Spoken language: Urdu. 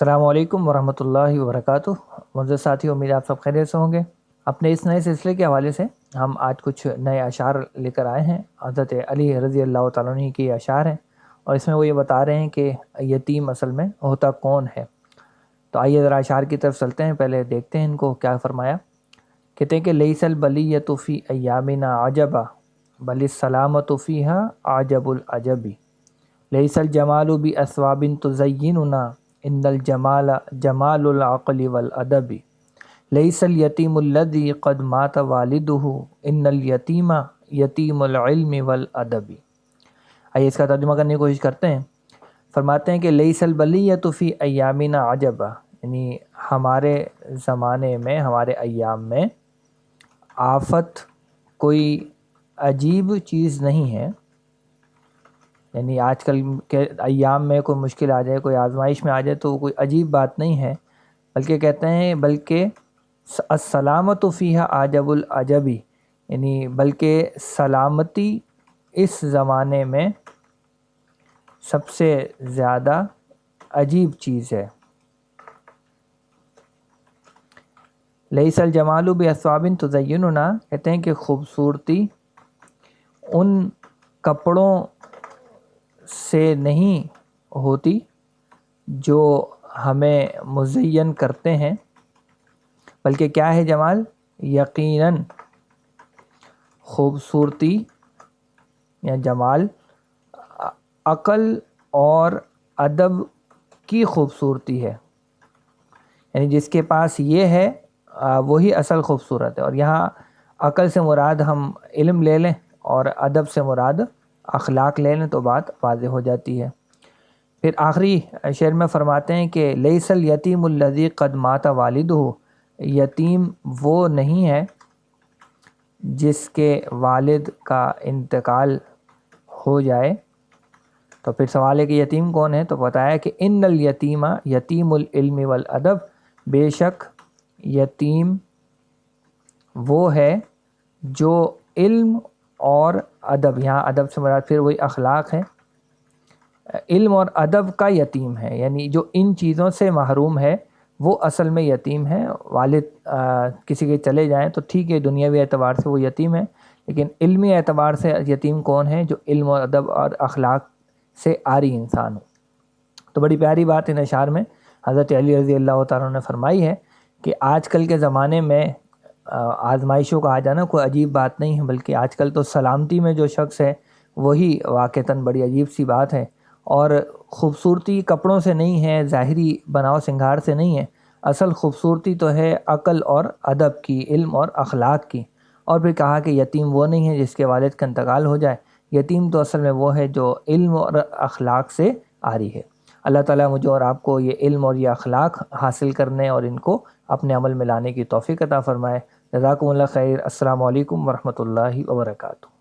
السلام علیکم ورحمۃ اللہ وبرکاتہ۔ معزز ساتھی، امید آپ سب خیریت سے ہوں گے۔ اپنے اس نئے سلسلے کے حوالے سے ہم آج کچھ نئے اشعار لے کر آئے ہیں۔ حضرت علی رضی اللہ تعالیٰ عنہ کے اشعار ہیں، اور اس میں وہ یہ بتا رہے ہیں کہ یتیم اصل میں ہوتا کون ہے۔ تو آئیے ذرا اشعار کی طرف چلتے ہیں، پہلے دیکھتے ہیں ان کو کیا فرمایا۔ کہتے ہیں کہ لیس البلیۃ فی ایامنا عجبا بل السلامۃ فیہا عجب العجب، لیس الجمال باسواب تزیننا ان الجمال جمال العقل والادب، لیس الیتیم الذی قد مات والدہ ان الیتیم یتیم العلم والادب۔ آئیے اس کا ترجمہ کرنے کی کوشش کرتے ہیں۔ فرماتے ہیں کہ لیس البلیۃ فی ایامنا عجبا، یعنی ہمارے زمانے میں، ہمارے ایام میں آفت کوئی عجیب چیز نہیں ہے۔ یعنی آج کل کے ایام میں کوئی مشکل آ جائے، کوئی آزمائش میں آ جائے تو کوئی عجیب بات نہیں ہے، بلکہ کہتے ہیں بلکہ السلامۃ فیہا عجب العجبی، یعنی بلکہ سلامتی اس زمانے میں سب سے زیادہ عجیب چیز ہے۔ لیس الجمال باسواب تزیننا، کہتے ہیں کہ خوبصورتی ان کپڑوں سے نہیں ہوتی جو ہمیں مزین کرتے ہیں، بلکہ کیا ہے جمال؟ یقیناً خوبصورتی یا جمال عقل اور ادب کی خوبصورتی ہے، یعنی جس کے پاس یہ ہے وہی اصل خوبصورت ہے۔ اور یہاں عقل سے مراد ہم علم لے لیں اور ادب سے مراد اخلاق لے لیں تو بات واضح ہو جاتی ہے۔ پھر آخری شعر میں فرماتے ہیں کہ لیس الیتیم الذی قد مات والدہ، یتیم وہ نہیں ہے جس کے والد کا انتقال ہو جائے۔ تو پھر سوال ہے کہ یتیم کون ہے؟ تو بتایا کہ ان الیتیم یتیم العلم والادب، بے شک یتیم وہ ہے جو علم اور ادب، یہاں ادب سے مراد پھر وہی اخلاق ہے، علم اور ادب کا یتیم ہے، یعنی جو ان چیزوں سے محروم ہے وہ اصل میں یتیم ہے۔ والد کسی کے چلے جائیں تو ٹھیک ہے، دنیاوی اعتبار سے وہ یتیم ہے، لیکن علمی اعتبار سے یتیم کون ہے؟ جو علم اور ادب اور اخلاق سے عاری انسان ہو۔ تو بڑی پیاری بات ان اشعار میں حضرت علی رضی اللہ تعالیٰ عنہ نے فرمائی ہے کہ آج کل کے زمانے میں آزمائشوں کا آ جانا کوئی عجیب بات نہیں ہے، بلکہ آج کل تو سلامتی میں جو شخص ہے وہی واقعتاً بڑی عجیب سی بات ہے۔ اور خوبصورتی کپڑوں سے نہیں ہے، ظاہری بناؤ سنگھار سے نہیں ہے، اصل خوبصورتی تو ہے عقل اور ادب کی، علم اور اخلاق کی۔ اور پھر کہا کہ یتیم وہ نہیں ہے جس کے والد کا انتقال ہو جائے، یتیم تو اصل میں وہ ہے جو علم اور اخلاق سے عاری ہے۔ اللہ تعالیٰ مجھے اور آپ کو یہ علم اور یہ اخلاق حاصل کرنے اور ان کو اپنے عمل میں لانے کی توفیق عطا فرمائے۔ جزاکم اللہ خیر۔ السلام علیکم ورحمۃ اللہ وبرکاتہ۔